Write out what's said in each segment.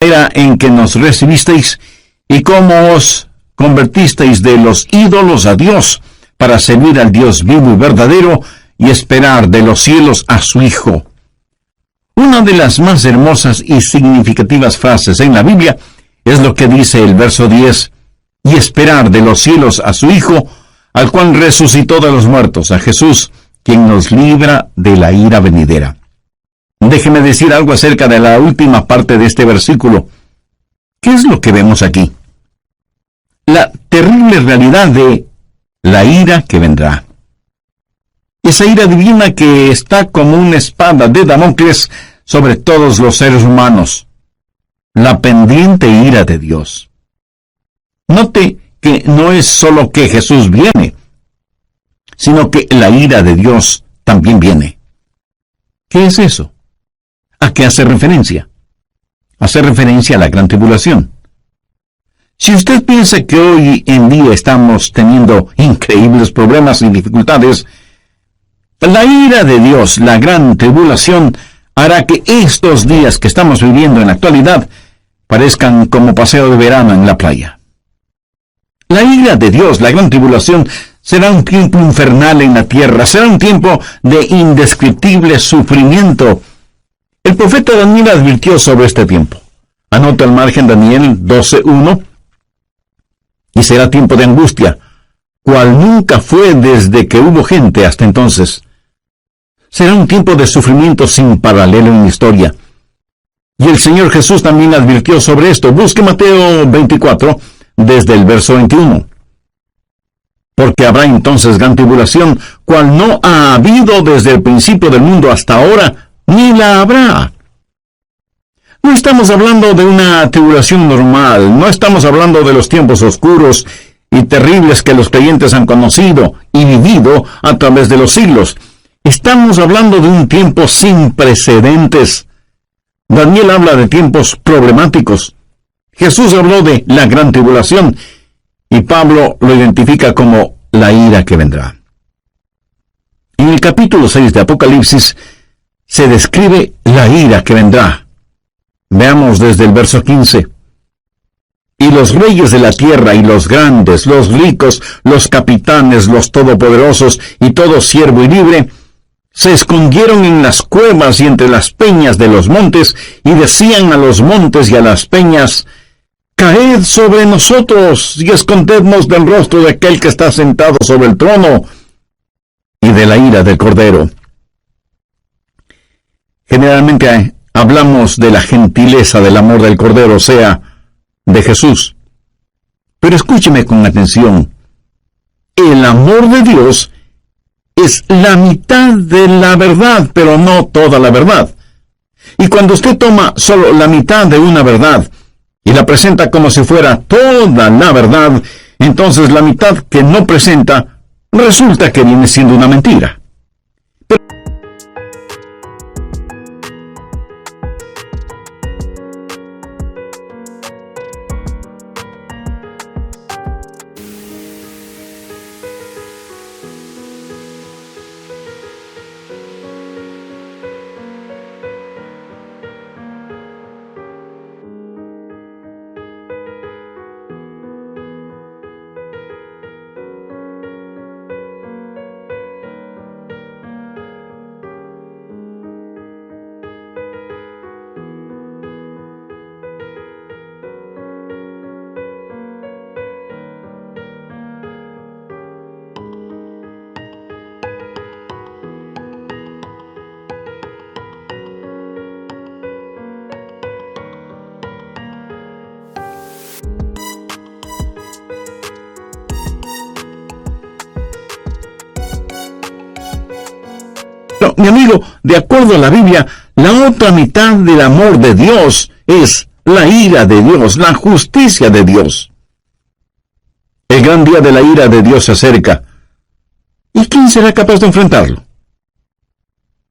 Era en que nos recibisteis y cómo os convertisteis de los ídolos a Dios para servir al Dios vivo y verdadero y esperar de los cielos a su Hijo. Una de las más hermosas y significativas frases en la Biblia es lo que dice el verso 10, y esperar de los cielos a su Hijo, al cual resucitó de los muertos, a Jesús, quien nos libra de la ira venidera. Déjeme decir algo acerca de la última parte de este versículo. ¿Qué es lo que vemos aquí? La terrible realidad de la ira que vendrá. Esa ira divina que está como una espada de Damocles sobre todos los seres humanos. La pendiente ira de Dios. Note que no es solo que Jesús viene, sino que la ira de Dios también viene. ¿Qué es eso? ¿A qué hace referencia? Hace referencia a la gran tribulación. Si usted piensa que hoy en día estamos teniendo increíbles problemas y dificultades, la ira de Dios, la gran tribulación, hará que estos días que estamos viviendo en la actualidad parezcan como paseo de verano en la playa. La ira de Dios, la gran tribulación, será un tiempo infernal en la tierra, será un tiempo de indescriptible sufrimiento. El profeta Daniel advirtió sobre este tiempo. Anota al margen Daniel 12:1. Y será tiempo de angustia, cual nunca fue desde que hubo gente hasta entonces. Será un tiempo de sufrimiento sin paralelo en la historia. Y el Señor Jesús también advirtió sobre esto. Busque Mateo 24, desde el verso 21. Porque habrá entonces gran tribulación, cual no ha habido desde el principio del mundo hasta ahora, ni la habrá. No estamos hablando de una tribulación normal, no estamos hablando de los tiempos oscuros y terribles que los creyentes han conocido y vivido a través de los siglos. Estamos hablando de un tiempo sin precedentes. Daniel habla de tiempos problemáticos. Jesús habló de la gran tribulación y Pablo lo identifica como la ira que vendrá. En el capítulo 6 de Apocalipsis se describe la ira que vendrá. Veamos desde el verso 15. Y los reyes de la tierra y los grandes, los ricos, los capitanes, los todopoderosos y todo siervo y libre, se escondieron en las cuevas y entre las peñas de los montes y decían a los montes y a las peñas, caed sobre nosotros y escondednos del rostro de aquel que está sentado sobre el trono y de la ira del Cordero. Generalmente hablamos de la gentileza del amor del Cordero, o sea, de Jesús. Pero escúcheme con atención. El amor de Dios es la mitad de la verdad, pero no toda la verdad. Y cuando usted toma solo la mitad de una verdad y la presenta como si fuera toda la verdad, entonces la mitad que no presenta resulta que viene siendo una mentira. No, mi amigo, de acuerdo a la Biblia, la otra mitad del amor de Dios es la ira de Dios, la justicia de Dios. El gran día de la ira de Dios se acerca. ¿Y quién será capaz de enfrentarlo?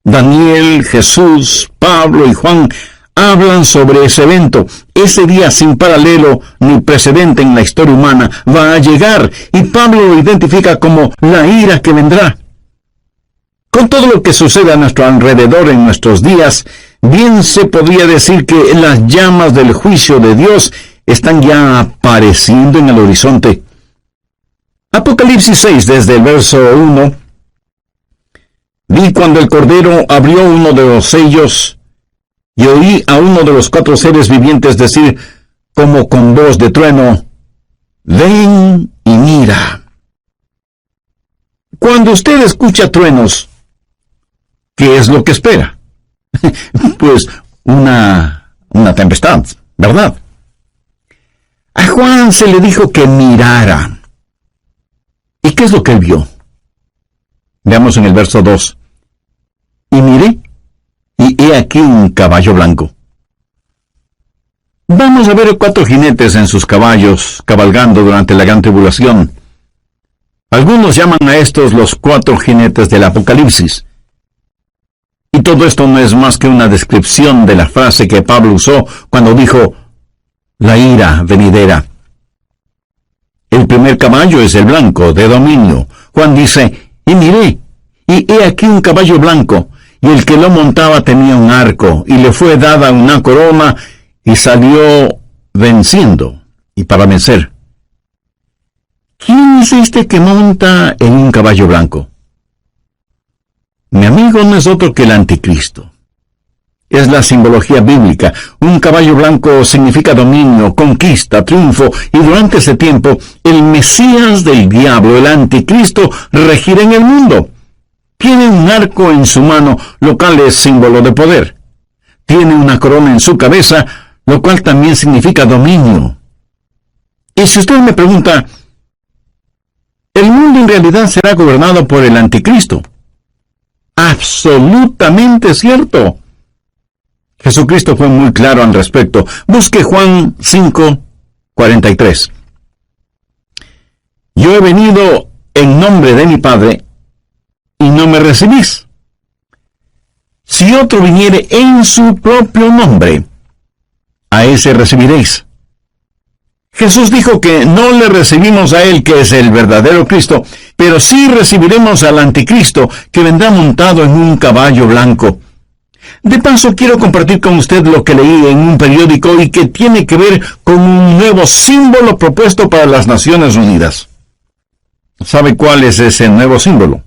Daniel, Jesús, Pablo y Juan hablan sobre ese evento. Ese día sin paralelo ni precedente en la historia humana va a llegar, y Pablo lo identifica como la ira que vendrá. Con todo lo que sucede a nuestro alrededor en nuestros días, Bien se podría decir que las llamas del juicio de Dios están ya apareciendo en el horizonte. Apocalipsis 6, desde el verso 1. Vi cuando el Cordero abrió uno de los sellos, y oí a uno de los 4 seres vivientes decir, como con voz de trueno, ven y mira. Cuando usted escucha truenos, ¿qué es lo que espera? Pues una tempestad, ¿verdad? A Juan se le dijo que mirara. ¿Y qué es lo que él vio? Veamos en el verso 2. Y miré, y he aquí un caballo blanco. Vamos a ver 4 jinetes en sus caballos, cabalgando durante la gran tribulación. Algunos llaman a estos los 4 jinetes del Apocalipsis. Y todo esto no es más que una descripción de la frase que Pablo usó cuando dijo, la ira venidera. El primer caballo es el blanco, de dominio. Juan dice, y miré, y he aquí un caballo blanco, y el que lo montaba tenía un arco, y le fue dada una corona, y salió venciendo, y para vencer. ¿Quién es este que monta en un caballo blanco? Mi amigo no es otro que el anticristo. Es la simbología bíblica. Un caballo blanco significa dominio, conquista, triunfo, y durante ese tiempo, el Mesías del diablo, el anticristo, regirá en el mundo. Tiene un arco en su mano, lo cual es símbolo de poder. Tiene una corona en su cabeza, lo cual también significa dominio. Y si usted me pregunta, ¿el mundo en realidad será gobernado por el anticristo? Absolutamente cierto. Jesucristo fue muy claro al respecto. Busque Juan 5:43. Yo he venido en nombre de mi Padre, y no me recibís. Si otro viniere en su propio nombre, a ese recibiréis. Jesús dijo que no le recibimos a él, que es el verdadero Cristo, pero sí recibiremos al anticristo, que vendrá montado en un caballo blanco. De paso, quiero compartir con usted lo que leí en un periódico y que tiene que ver con un nuevo símbolo propuesto para las Naciones Unidas. ¿Sabe cuál es ese nuevo símbolo?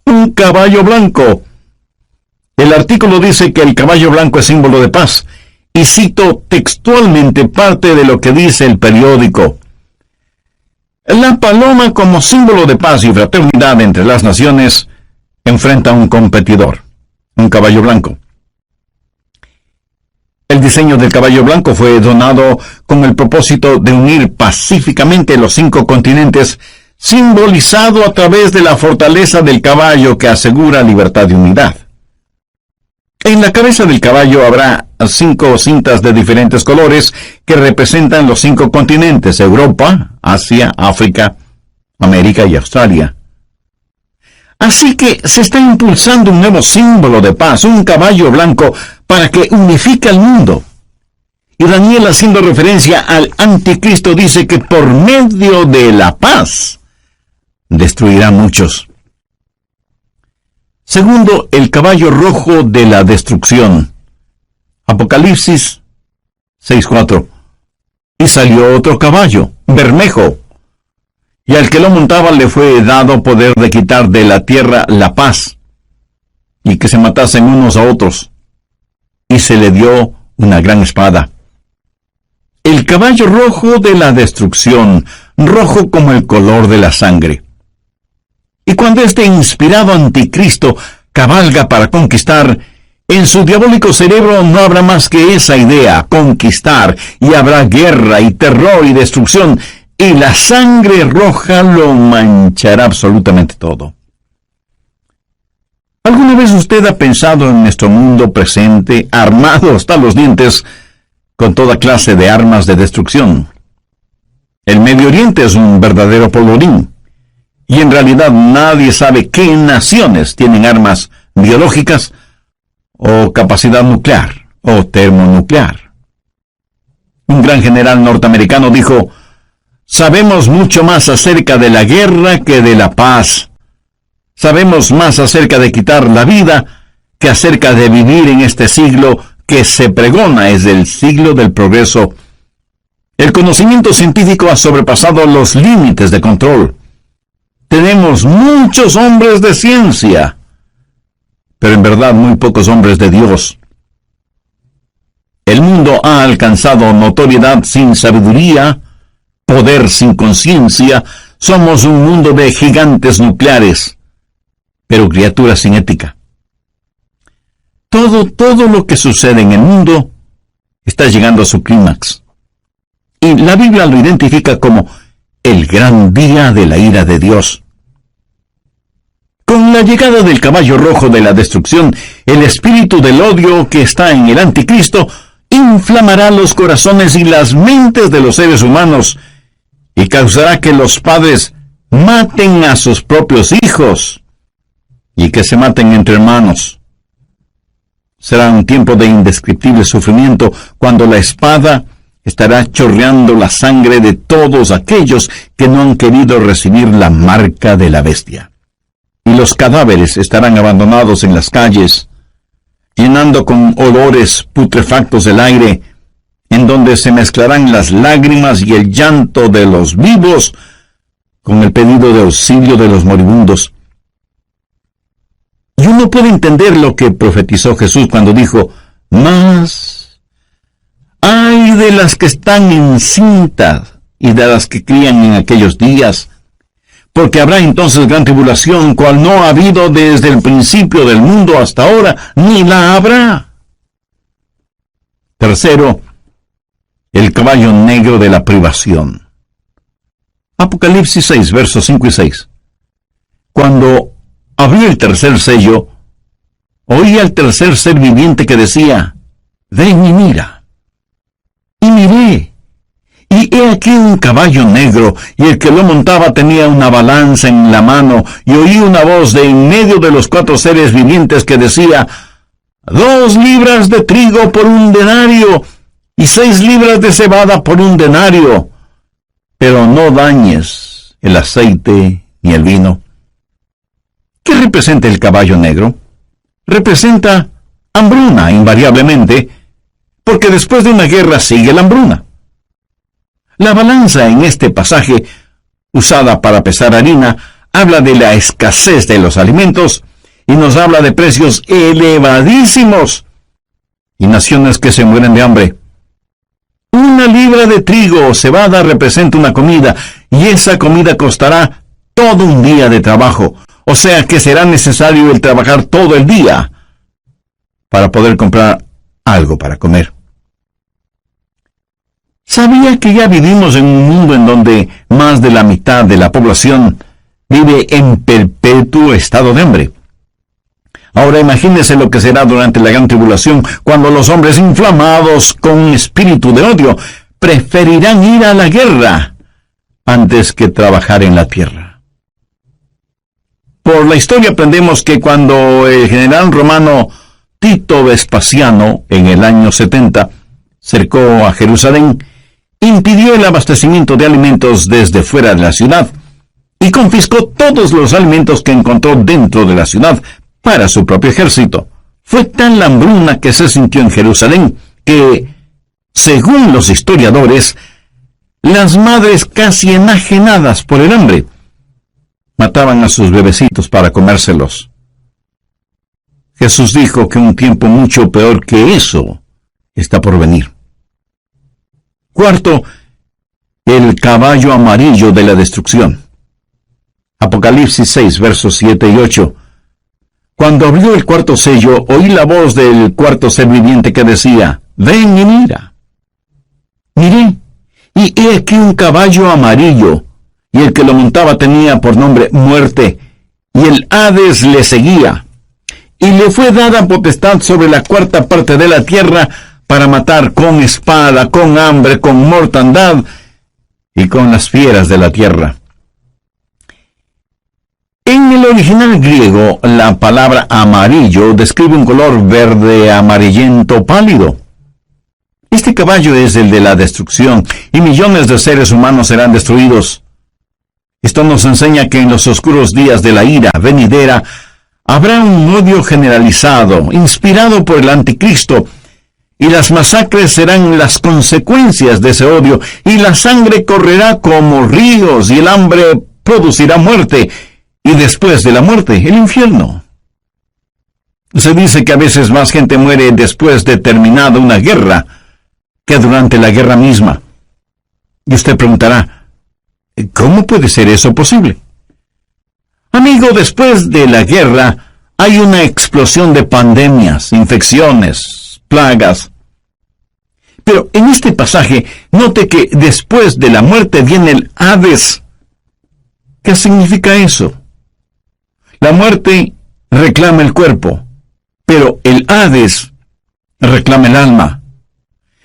Un caballo blanco. El artículo dice que el caballo blanco es símbolo de paz, y cito textualmente parte de lo que dice el periódico. La paloma, como símbolo de paz y fraternidad entre las naciones, enfrenta a un competidor, un caballo blanco. El diseño del caballo blanco fue donado con el propósito de unir pacíficamente los 5 continentes, simbolizado a través de la fortaleza del caballo que asegura libertad y unidad. En la cabeza del caballo habrá 5 cintas de diferentes colores que representan los 5 continentes: Europa, Asia, África, América y Australia. Así que se está impulsando un nuevo símbolo de paz, un caballo blanco, para que unifique al mundo. Y Daniel, haciendo referencia al anticristo, dice que por medio de la paz destruirá muchos. Segundo, el caballo rojo de la destrucción. Apocalipsis 6:4. Y salió otro caballo, bermejo, y al que lo montaba le fue dado poder de quitar de la tierra la paz, y que se matasen unos a otros, y se le dio una gran espada. El caballo rojo de la destrucción, rojo como el color de la sangre. Y cuando este inspirado anticristo cabalga para conquistar, en su diabólico cerebro no habrá más que esa idea, conquistar, y habrá guerra y terror y destrucción, y la sangre roja lo manchará absolutamente todo. ¿Alguna vez usted ha pensado en nuestro mundo presente, armado hasta los dientes, con toda clase de armas de destrucción? El Medio Oriente es un verdadero polvorín, y en realidad nadie sabe qué naciones tienen armas biológicas o capacidad nuclear o termonuclear. Un gran general norteamericano dijo: sabemos mucho más acerca de la guerra que de la paz. Sabemos más acerca de quitar la vida que que acerca de vivir en este siglo que se pregona es el siglo del progreso. El conocimiento científico ha sobrepasado los límites de control. Tenemos muchos hombres de ciencia, pero en verdad muy pocos hombres de Dios. El mundo ha alcanzado notoriedad sin sabiduría, poder sin conciencia. Somos un mundo de gigantes nucleares, pero criaturas sin ética. Todo lo que sucede en el mundo está llegando a su clímax. Y la Biblia lo identifica como el gran día de la ira de Dios. Con la llegada del caballo rojo de la destrucción, el espíritu del odio que está en el anticristo inflamará los corazones y las mentes de los seres humanos y causará que los padres maten a sus propios hijos y que se maten entre hermanos. Será un tiempo de indescriptible sufrimiento cuando la espada estará chorreando la sangre de todos aquellos que no han querido recibir la marca de la bestia. Y los cadáveres estarán abandonados en las calles, llenando con olores putrefactos el aire, en donde se mezclarán las lágrimas y el llanto de los vivos con el pedido de auxilio de los moribundos. Y uno puede entender lo que profetizó Jesús cuando dijo: «Mas ay de las que están encintas y de las que crían en aquellos días, porque habrá entonces gran tribulación, cual no ha habido desde el principio del mundo hasta ahora, ni la habrá». Tercero, el caballo negro de la privación. Apocalipsis 6, versos 5 y 6. Cuando abrió el tercer sello, oí al tercer ser viviente que decía: «Ven y mira». Y miré, y he aquí un caballo negro, y el que lo montaba tenía una balanza en la mano, y oí una voz de en medio de los 4 seres vivientes que decía: 2 libras de trigo por 1 denario, y 6 libras de cebada por 1 denario, pero no dañes el aceite ni el vino. ¿Qué representa el caballo negro? Representa hambruna, invariablemente, porque después de una guerra sigue la hambruna. La balanza en este pasaje, usada para pesar harina, habla de la escasez de los alimentos y nos habla de precios elevadísimos y naciones que se mueren de hambre. 1 libra de trigo o cebada representa una comida, y esa comida costará todo un día de trabajo, o sea que será necesario el trabajar todo el día para poder comprar algo para comer. ¿Sabía que ya vivimos en un mundo en donde más de la mitad de la población vive en perpetuo estado de hambre? Ahora imagínese lo que será durante la gran tribulación, cuando los hombres inflamados con espíritu de odio preferirán ir a la guerra antes que trabajar en la tierra. Por la historia aprendemos que cuando el general romano Tito Vespasiano, en el año 70, cercó a Jerusalén, impidió el abastecimiento de alimentos desde fuera de la ciudad y confiscó todos los alimentos que encontró dentro de la ciudad para su propio ejército. Fue tal la hambruna que se sintió en Jerusalén que, según los historiadores, las madres casi enajenadas por el hambre mataban a sus bebecitos para comérselos. Jesús dijo que un tiempo mucho peor que eso está por venir. Cuarto, el caballo amarillo de la destrucción. Apocalipsis 6, versos 7 y 8. Cuando abrió el 4º sello, oí la voz del 4º ser viviente que decía: «Ven y mira». Miré, y he aquí un caballo amarillo, y el que lo montaba tenía por nombre Muerte, y el Hades le seguía. Y le fue dada potestad sobre la 4ª parte de la tierra para matar con espada, con hambre, con mortandad y con las fieras de la tierra. En el original griego, la palabra amarillo describe un color verde amarillento pálido. Este caballo es el de la destrucción, y millones de seres humanos serán destruidos. Esto nos enseña que en los oscuros días de la ira venidera Habrá un odio generalizado, inspirado por el anticristo, y las masacres serán las consecuencias de ese odio, y la sangre correrá como ríos, y el hambre producirá muerte, y después de la muerte, el infierno. Se dice que a veces más gente muere después de terminada una guerra que durante la guerra misma. Y usted preguntará, ¿cómo puede ser eso posible? Amigo, después de la guerra hay una explosión de pandemias, infecciones, plagas. Pero en este pasaje, note que después de la muerte viene el Hades. ¿Qué significa eso? La muerte reclama el cuerpo, pero el Hades reclama el alma.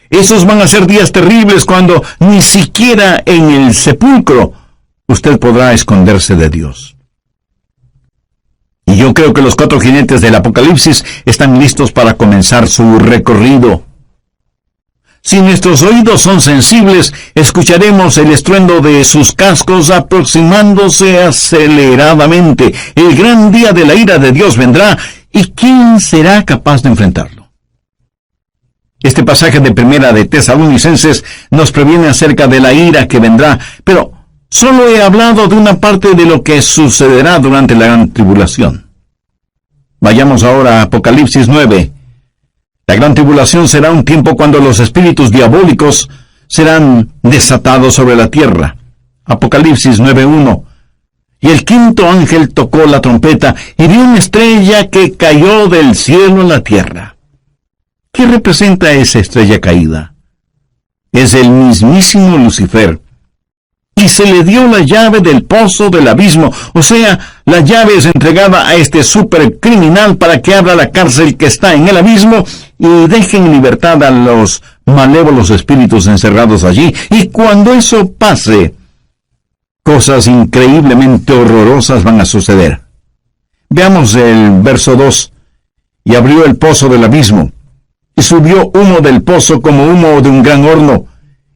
Esos van a ser días terribles cuando ni siquiera en el sepulcro usted podrá esconderse de Dios. Y yo creo que los 4 jinetes del Apocalipsis están listos para comenzar su recorrido. Si nuestros oídos son sensibles, escucharemos el estruendo de sus cascos aproximándose aceleradamente. El gran día de la ira de Dios vendrá, ¿y quién será capaz de enfrentarlo? Este pasaje de Primera de Tesalonicenses nos previene acerca de la ira que vendrá, pero solo he hablado de una parte de lo que sucederá durante la gran tribulación. Vayamos ahora a Apocalipsis 9. La gran tribulación será un tiempo cuando los espíritus diabólicos serán desatados sobre la tierra. Apocalipsis 9:1. Y el quinto ángel tocó la trompeta y vio una estrella que cayó del cielo a la tierra. ¿Qué representa esa estrella caída? Es el mismísimo Lucifer. Y se le dio la llave del pozo del abismo, o sea, la llave es entregada a este supercriminal para que abra la cárcel que está en el abismo y deje en libertad a los malévolos espíritus encerrados allí. Y cuando eso pase, cosas increíblemente horrorosas van a suceder. Veamos el verso 2. Y abrió el pozo del abismo, y subió humo del pozo como humo de un gran horno,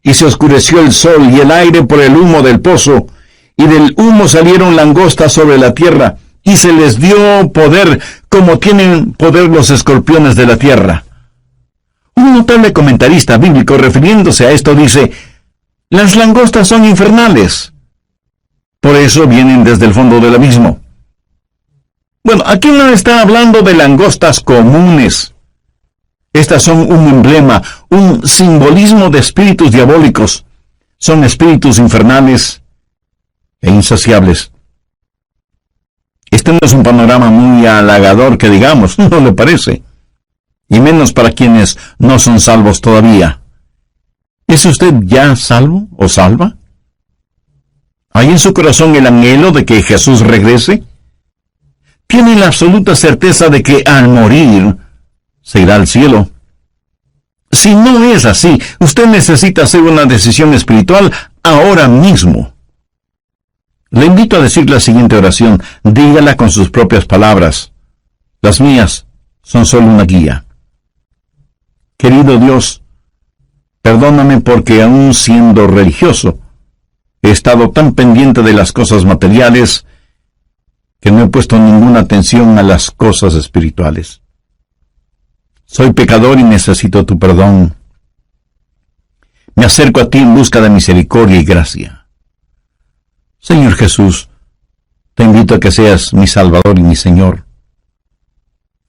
y se oscureció el sol y el aire por el humo del pozo, y del humo salieron langostas sobre la tierra, y se les dio poder como tienen poder los escorpiones de la tierra. Un notable comentarista bíblico refiriéndose a esto dice, las langostas son infernales, por eso vienen desde el fondo del abismo. Bueno, aquí no está hablando de langostas comunes. Estas son un emblema, un simbolismo de espíritus diabólicos. Son espíritus infernales e insaciables. Este no es un panorama muy halagador que digamos, ¿no le parece? Y menos para quienes no son salvos todavía. ¿Es usted ya salvo o salva? ¿Hay en su corazón el anhelo de que Jesús regrese? ¿Tiene la absoluta certeza de que al morir se irá al cielo? Si no es así, usted necesita hacer una decisión espiritual ahora mismo. Le invito a decir la siguiente oración. Dígala con sus propias palabras. Las mías son solo una guía. Querido Dios, perdóname porque aún siendo religioso, he estado tan pendiente de las cosas materiales que no he puesto ninguna atención a las cosas espirituales. Soy pecador y necesito tu perdón. Me acerco a ti en busca de misericordia y gracia. Señor Jesús, te invito a que seas mi Salvador y mi Señor.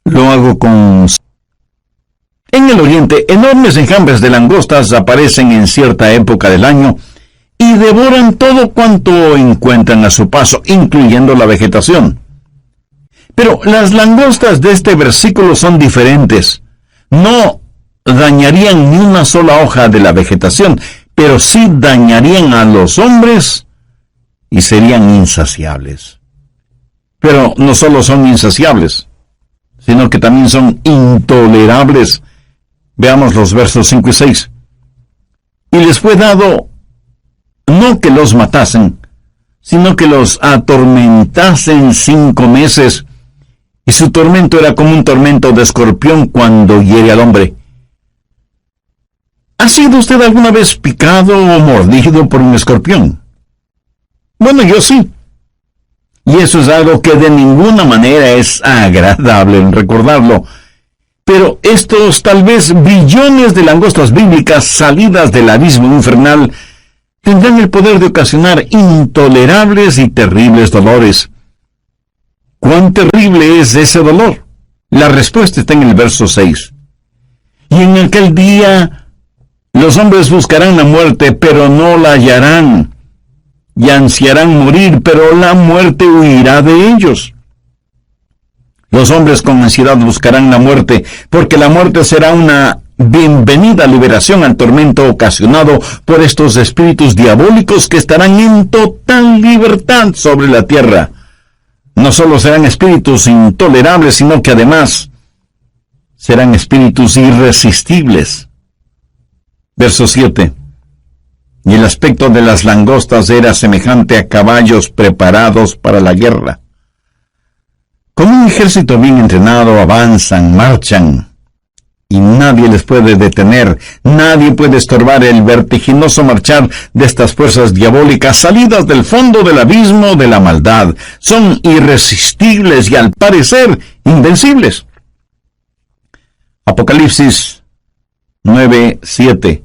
Lo hago con... En el Oriente, enormes enjambres de langostas aparecen en cierta época del año y devoran todo cuanto encuentran a su paso, incluyendo la vegetación. Pero las langostas de este versículo son diferentes. No dañarían ni una sola hoja de la vegetación, pero sí dañarían a los hombres y serían insaciables. Pero no solo son insaciables, sino que también son intolerables. Veamos los versos 5 y 6. Y les fue dado no que los matasen, sino que los atormentasen 5 meses, y su tormento era como un tormento de escorpión cuando hiere al hombre. ¿Ha sido usted alguna vez picado o mordido por un escorpión? Bueno, yo sí. Y eso es algo que de ninguna manera es agradable en recordarlo. Pero estos tal vez billones de langostas bíblicas salidas del abismo infernal tendrán el poder de ocasionar intolerables y terribles dolores. ¿Cuán terrible es ese dolor? La respuesta está en el verso 6. Y en aquel día los hombres buscarán la muerte, pero no la hallarán. Y ansiarán morir, pero la muerte huirá de ellos. Los hombres con ansiedad buscarán la muerte, porque la muerte será una bienvenida liberación al tormento ocasionado por estos espíritus diabólicos que estarán en total libertad sobre la tierra. No solo serán espíritus intolerables, sino que además serán espíritus irresistibles. Verso 7. Y el aspecto de las langostas era semejante a caballos preparados para la guerra. Como un ejército bien entrenado, avanzan, marchan, y nadie les puede detener, nadie puede estorbar el vertiginoso marchar de estas fuerzas diabólicas salidas del fondo del abismo de la maldad. Son irresistibles y al parecer invencibles. Apocalipsis 9:7.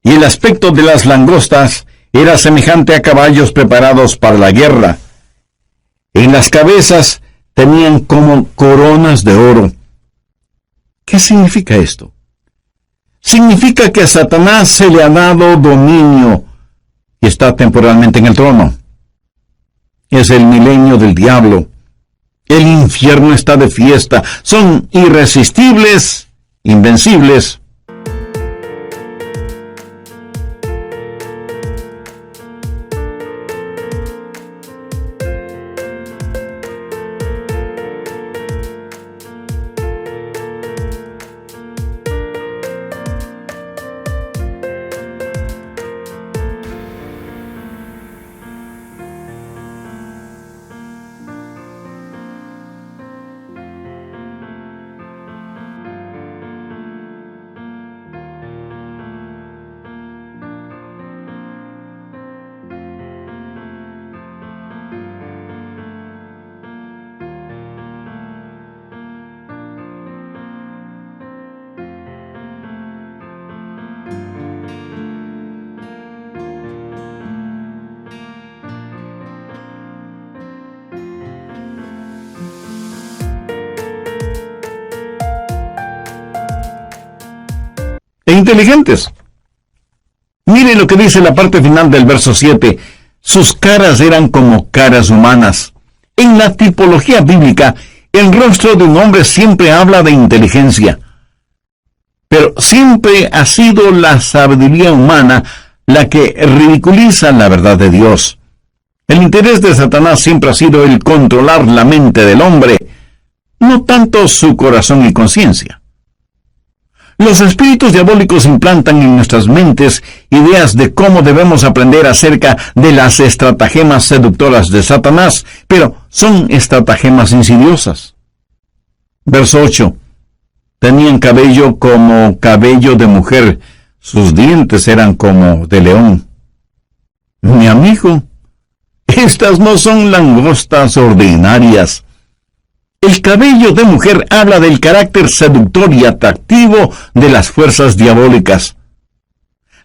Y el aspecto de las langostas era semejante a caballos preparados para la guerra. En las cabezas tenían como coronas de oro. ¿Qué significa esto? Significa que a Satanás se le ha dado dominio y está temporalmente en el trono. Es el milenio del diablo. El infierno está de fiesta. Son irresistibles, invencibles. Inteligentes. Mire lo que dice la parte final del verso 7. Sus caras eran como caras humanas. En la tipología bíblica, el rostro de un hombre siempre habla de inteligencia. Pero siempre ha sido la sabiduría humana la que ridiculiza la verdad de Dios. El interés de Satanás siempre ha sido el controlar la mente del hombre, no tanto su corazón y conciencia. Los espíritus diabólicos implantan en nuestras mentes ideas de cómo debemos aprender acerca de las estratagemas seductoras de Satanás, pero son estratagemas insidiosas. Verso 8. Tenían cabello como cabello de mujer, sus dientes eran como de león. Mi amigo, estas no son langostas ordinarias. El cabello de mujer habla del carácter seductor y atractivo de las fuerzas diabólicas.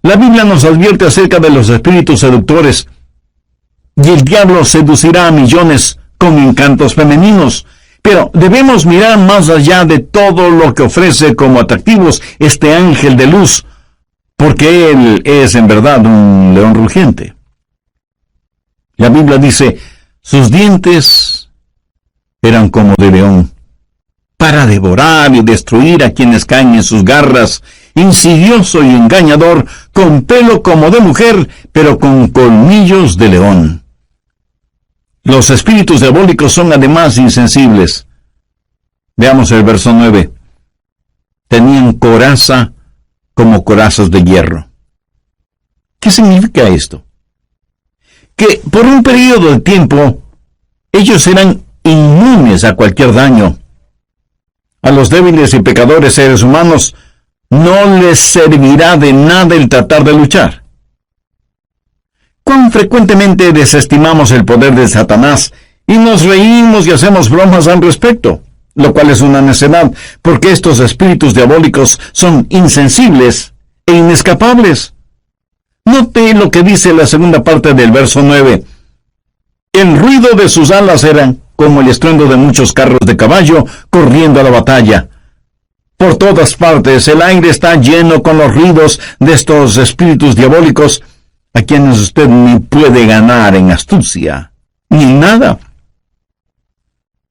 La Biblia nos advierte acerca de los espíritus seductores, y el diablo seducirá a millones con encantos femeninos, pero debemos mirar más allá de todo lo que ofrece como atractivos este ángel de luz, porque él es en verdad un león rugiente. La Biblia dice, sus dientes eran como de león, para devorar y destruir a quienes caen en sus garras, insidioso y engañador, con pelo como de mujer, pero con colmillos de león. Los espíritus diabólicos son además insensibles. Veamos el verso 9. Tenían coraza como corazas de hierro. ¿Qué significa esto? Que por un periodo de tiempo, ellos eran inmunes a cualquier daño. A los débiles y pecadores seres humanos no les servirá de nada el tratar de luchar. ¿Cuán frecuentemente desestimamos el poder de Satanás y nos reímos y hacemos bromas al respecto, lo cual es una necedad, porque estos espíritus diabólicos son insensibles e inescapables. Note lo que dice la segunda parte del verso 9. El ruido de sus alas era como el estruendo de muchos carros de caballo corriendo a la batalla. Por todas partes el aire está lleno con los ruidos de estos espíritus diabólicos, a quienes usted ni puede ganar en astucia, ni en nada.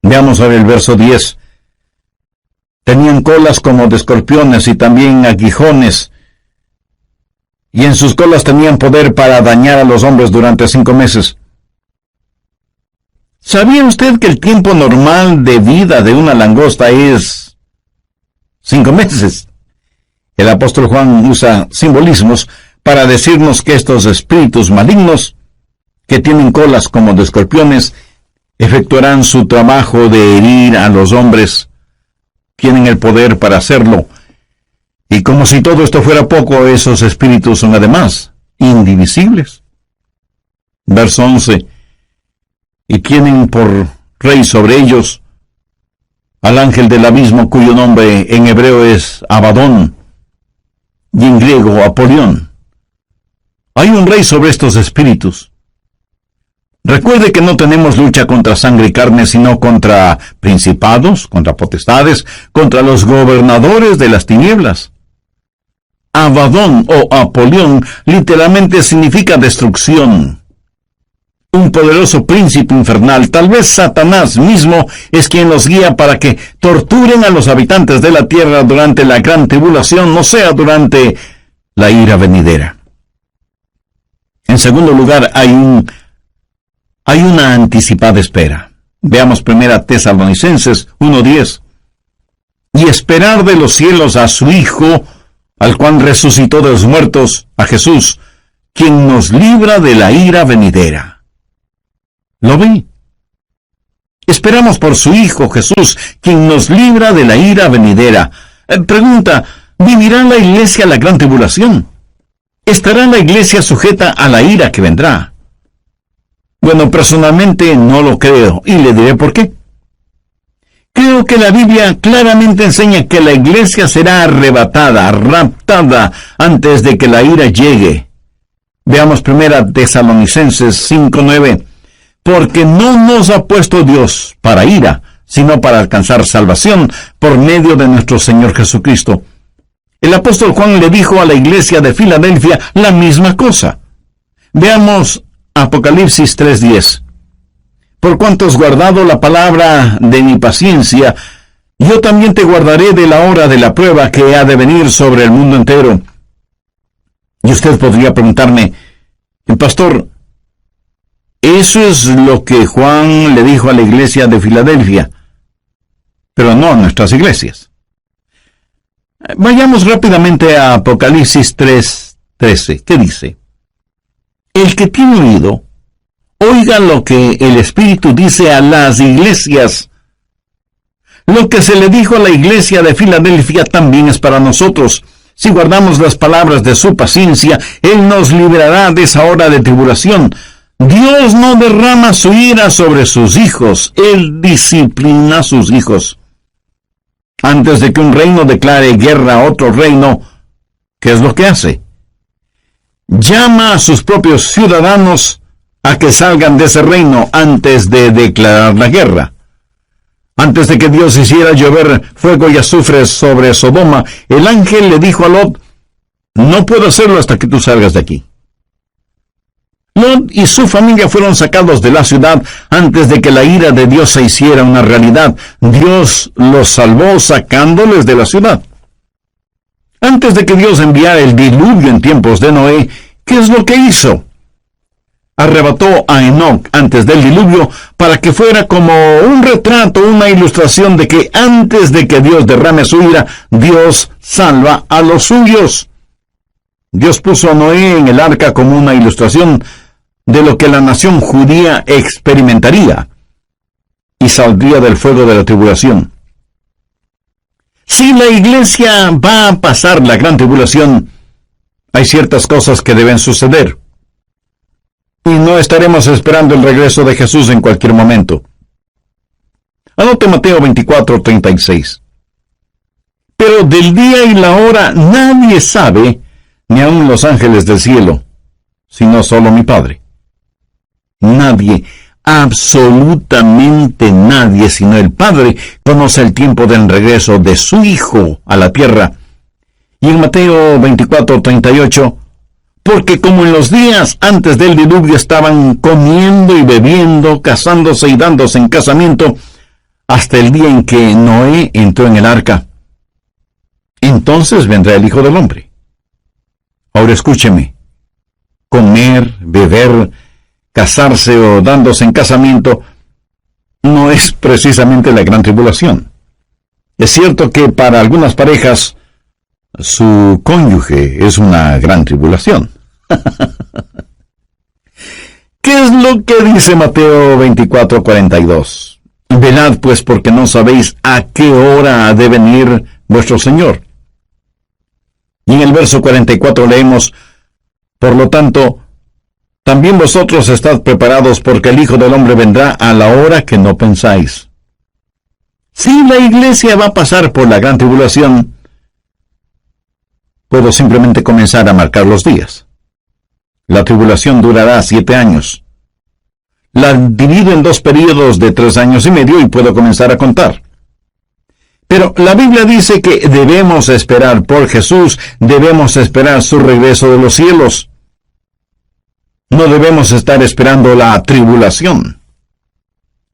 Veamos ahora el verso 10. Tenían colas como de escorpiones y también aguijones, y en sus colas tenían poder para dañar a los hombres durante 5 meses. ¿Sabía usted que el tiempo normal de vida de una langosta es 5 meses? El apóstol Juan usa simbolismos para decirnos que estos espíritus malignos, que tienen colas como de escorpiones, efectuarán su trabajo de herir a los hombres. Tienen el poder para hacerlo. Y como si todo esto fuera poco, esos espíritus son además indivisibles. Verso 11. Y tienen por rey sobre ellos al ángel del abismo, cuyo nombre en hebreo es Abadón y en griego Apolión. Hay un rey sobre estos espíritus. Recuerde que no tenemos lucha contra sangre y carne, sino contra principados, contra potestades, contra los gobernadores de las tinieblas. Abadón o Apolión literalmente significa destrucción. Un poderoso príncipe infernal, tal vez Satanás mismo, es quien los guía para que torturen a los habitantes de la tierra durante la gran tribulación, o sea, durante la ira venidera. En segundo lugar, hay una anticipada espera. Veamos 1 Tesalonicenses 1:10. Y esperar de los cielos a su Hijo, al cual resucitó de los muertos, a Jesús, quien nos libra de la ira venidera. ¿Lo ve? Esperamos por su Hijo Jesús, quien nos libra de la ira venidera. Pregunta, ¿vivirá la iglesia la gran tribulación? ¿Estará la iglesia sujeta a la ira que vendrá? Bueno, personalmente no lo creo, y le diré por qué. Creo que la Biblia claramente enseña que la iglesia será arrebatada, raptada, antes de que la ira llegue. Veamos 1 Tesalonicenses 5:9. Porque no nos ha puesto Dios para ira, sino para alcanzar salvación por medio de nuestro Señor Jesucristo. El apóstol Juan le dijo a la iglesia de Filadelfia la misma cosa. Veamos Apocalipsis 3:10. Por cuanto has guardado la palabra de mi paciencia, yo también te guardaré de la hora de la prueba que ha de venir sobre el mundo entero. Y usted podría preguntarme, pastor, eso es lo que Juan le dijo a la iglesia de Filadelfia, pero no a nuestras iglesias. Vayamos rápidamente a Apocalipsis 3:13. ¿Qué dice? El que tiene oído, oiga lo que el Espíritu dice a las iglesias. Lo que se le dijo a la iglesia de Filadelfia también es para nosotros. Si guardamos las palabras de su paciencia, Él nos librará de esa hora de tribulación. Dios no derrama su ira sobre sus hijos, Él disciplina a sus hijos. Antes de que un reino declare guerra a otro reino, ¿qué es lo que hace? Llama a sus propios ciudadanos a que salgan de ese reino antes de declarar la guerra. Antes de que Dios hiciera llover fuego y azufre sobre Sodoma, el ángel le dijo a Lot, no puedo hacerlo hasta que tú salgas de aquí. Lot y su familia fueron sacados de la ciudad antes de que la ira de Dios se hiciera una realidad. Dios los salvó sacándoles de la ciudad. Antes de que Dios enviara el diluvio en tiempos de Noé, ¿qué es lo que hizo? Arrebató a Enoc antes del diluvio para que fuera como un retrato, una ilustración de que antes de que Dios derrame su ira, Dios salva a los suyos. Dios puso a Noé en el arca como una ilustración de lo que la nación judía experimentaría y saldría del fuego de la tribulación. Si la iglesia va a pasar la gran tribulación, hay ciertas cosas que deben suceder. Y no estaremos esperando el regreso de Jesús en cualquier momento. Anote Mateo 24:36. Pero del día y la hora nadie sabe, ni aun los ángeles del cielo, sino solo mi Padre. Nadie, absolutamente nadie, sino el Padre, conoce el tiempo del regreso de su Hijo a la tierra. Y en Mateo 24:38, porque como en los días antes del diluvio estaban comiendo y bebiendo, casándose y dándose en casamiento, hasta el día en que Noé entró en el arca, entonces vendrá el Hijo del Hombre. Ahora escúcheme, comer, beber, casarse o dándose en casamiento no es precisamente la gran tribulación. Es cierto que para algunas parejas su cónyuge es una gran tribulación. ¿Qué es lo que dice Mateo 24:42? Velad pues, porque no sabéis a qué hora ha de venir vuestro Señor. Y en el verso 44 leemos, por lo tanto, también vosotros estad preparados, porque el Hijo del Hombre vendrá a la hora que no pensáis. Si la iglesia va a pasar por la gran tribulación, puedo simplemente comenzar a marcar los días. La tribulación durará 7 años. La divido en 2 periodos de 3 años y medio y puedo comenzar a contar. Pero la Biblia dice que debemos esperar por Jesús, debemos esperar su regreso de los cielos. No debemos estar esperando la tribulación.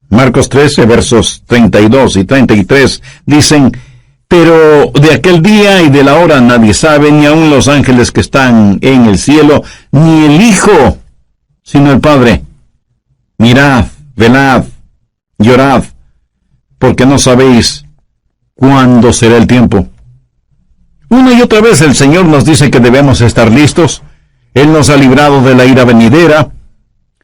Marcos 13, versos 32 y 33 dicen, pero de aquel día y de la hora nadie sabe, ni aun los ángeles que están en el cielo, ni el Hijo, sino el Padre. Mirad, velad, llorad, porque no sabéis cuándo será el tiempo. Una y otra vez el Señor nos dice que debemos estar listos. Él nos ha librado de la ira venidera.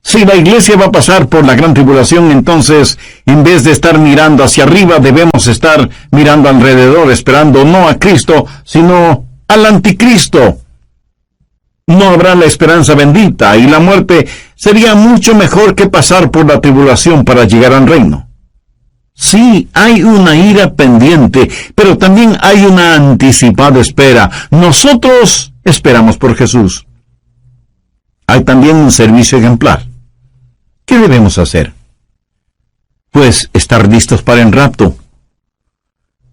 Si la iglesia va a pasar por la gran tribulación, entonces, en vez de estar mirando hacia arriba, debemos estar mirando alrededor, esperando no a Cristo, sino al anticristo. No habrá la esperanza bendita, y la muerte sería mucho mejor que pasar por la tribulación para llegar al reino. Sí, hay una ira pendiente, pero también hay una anticipada espera. Nosotros esperamos por Jesús. Hay también un servicio ejemplar. ¿Qué debemos hacer? Pues estar listos para el rapto.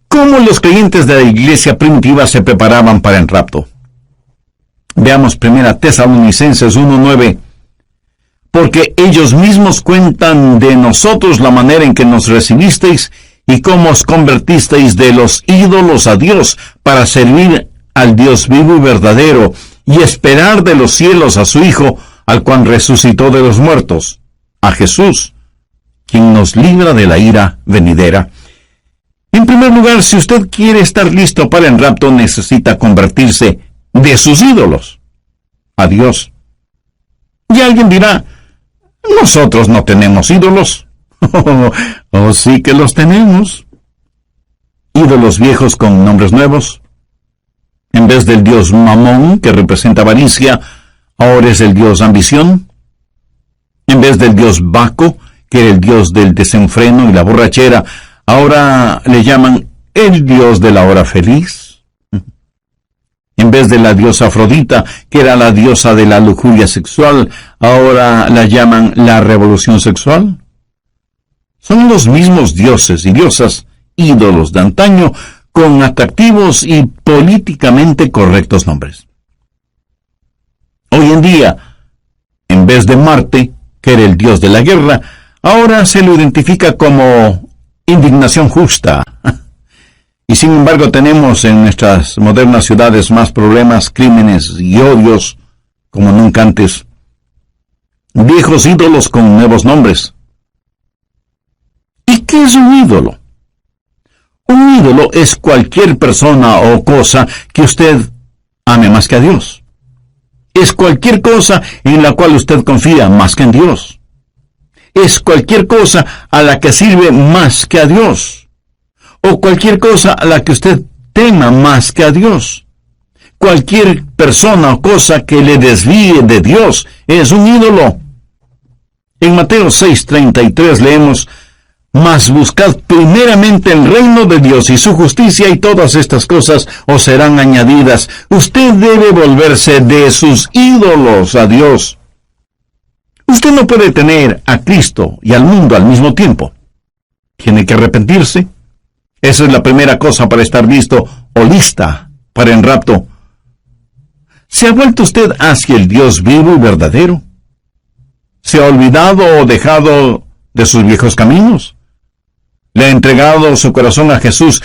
¿Cómo los creyentes de la iglesia primitiva se preparaban para el rapto? Veamos 1 Tesalonicenses 1:9. Porque ellos mismos cuentan de nosotros la manera en que nos recibisteis y cómo os convertisteis de los ídolos a Dios para servir al Dios vivo y verdadero y esperar de los cielos a su Hijo, al cual resucitó de los muertos, a Jesús, quien nos libra de la ira venidera. En primer lugar, si usted quiere estar listo para el rapto, necesita convertirse de sus ídolos a Dios. Y alguien dirá, nosotros no tenemos ídolos. Oh, sí que los tenemos. Ídolos viejos con nombres nuevos. En vez del dios Mamón, que representa avaricia, ahora es el dios ambición. En vez del dios Baco, que era el dios del desenfreno y la borrachera, ahora le llaman el dios de la hora feliz. En vez de la diosa Afrodita, que era la diosa de la lujuria sexual, ahora la llaman la revolución sexual. Son los mismos dioses y diosas, ídolos de antaño, con atractivos y políticamente correctos nombres. Hoy en día, en vez de Marte, que era el dios de la guerra, ahora se lo identifica como indignación justa. Y sin embargo tenemos en nuestras modernas ciudades más problemas, crímenes y odios como nunca antes. Viejos ídolos con nuevos nombres. ¿Y qué es un ídolo? Un ídolo es cualquier persona o cosa que usted ame más que a Dios. Es cualquier cosa en la cual usted confía más que en Dios. Es cualquier cosa a la que sirve más que a Dios. O cualquier cosa a la que usted tema más que a Dios. Cualquier persona o cosa que le desvíe de Dios es un ídolo. En Mateo 6:33 leemos, Mas buscad primeramente el reino de Dios y su justicia, y todas estas cosas os serán añadidas. Usted debe volverse de sus ídolos a Dios. Usted no puede tener a Cristo y al mundo al mismo tiempo. Tiene que arrepentirse. Esa es la primera cosa para estar listo o lista para el rapto. ¿Se ha vuelto usted hacia el Dios vivo y verdadero? ¿Se ha olvidado o dejado de sus viejos caminos? ¿Le ha entregado su corazón a Jesús,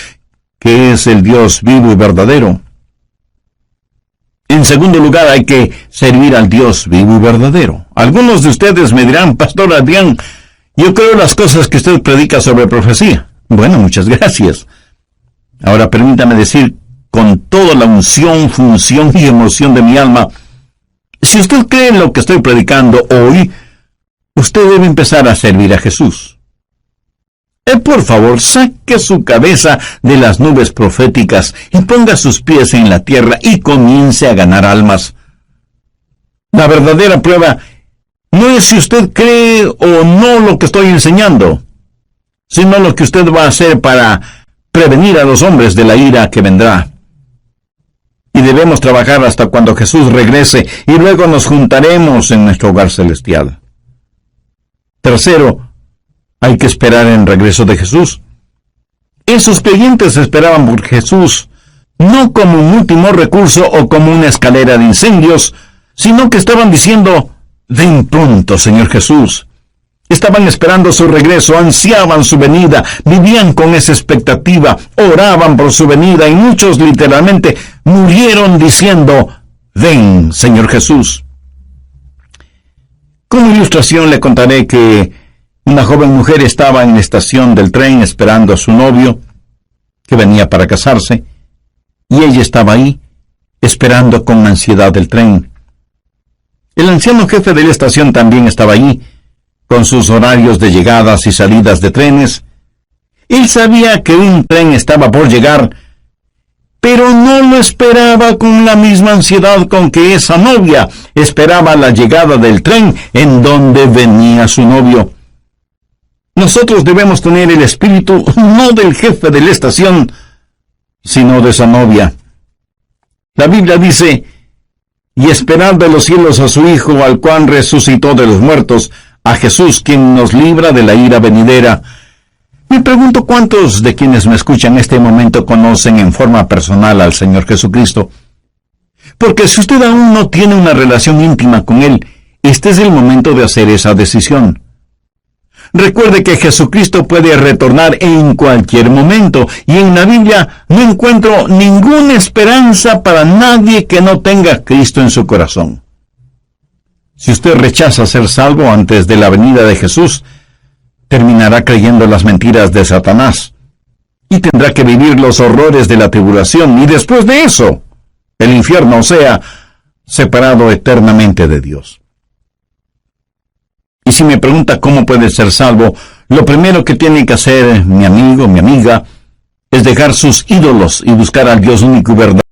que es el Dios vivo y verdadero? En segundo lugar, hay que servir al Dios vivo y verdadero. Algunos de ustedes me dirán: Pastor Adrián, yo creo las cosas que usted predica sobre profecía. Bueno, muchas gracias. Ahora permítame decir con toda la unción, función y emoción de mi alma, si usted cree en lo que estoy predicando hoy, usted debe empezar a servir a Jesús. Por favor, saque su cabeza de las nubes proféticas y ponga sus pies en la tierra y comience a ganar almas. La verdadera prueba no es si usted cree o no lo que estoy enseñando, sino lo que usted va a hacer para prevenir a los hombres de la ira que vendrá. Y debemos trabajar hasta cuando Jesús regrese, y luego nos juntaremos en nuestro hogar celestial. Tercero, hay que esperar en regreso de Jesús. Esos creyentes esperaban por Jesús, no como un último recurso o como una escalera de incendios, sino que estaban diciendo: ven pronto, Señor Jesús. Estaban esperando su regreso, ansiaban su venida, vivían con esa expectativa, oraban por su venida, y muchos literalmente murieron diciendo: ven, Señor Jesús. Como ilustración le contaré que una joven mujer estaba en la estación del tren esperando a su novio, que venía para casarse, y ella estaba ahí, esperando con ansiedad el tren. El anciano jefe de la estación también estaba allí, con sus horarios de llegadas y salidas de trenes. Él sabía que un tren estaba por llegar, pero no lo esperaba con la misma ansiedad con que esa novia esperaba la llegada del tren en donde venía su novio. Nosotros debemos tener el espíritu no del jefe de la estación, sino de esa novia. La Biblia dice: y esperad de los cielos a su Hijo, al cual resucitó de los muertos, a Jesús, quien nos libra de la ira venidera. Me pregunto cuántos de quienes me escuchan en este momento conocen en forma personal al Señor Jesucristo. Porque si usted aún no tiene una relación íntima con Él, este es el momento de hacer esa decisión. Recuerde que Jesucristo puede retornar en cualquier momento, y en la Biblia no encuentro ninguna esperanza para nadie que no tenga a Cristo en su corazón. Si usted rechaza ser salvo antes de la venida de Jesús, terminará creyendo las mentiras de Satanás, y tendrá que vivir los horrores de la tribulación, y después de eso, el infierno, o sea, separado eternamente de Dios. Y si me pregunta cómo puede ser salvo, lo primero que tiene que hacer mi amigo, mi amiga, es dejar sus ídolos y buscar al Dios único y verdadero.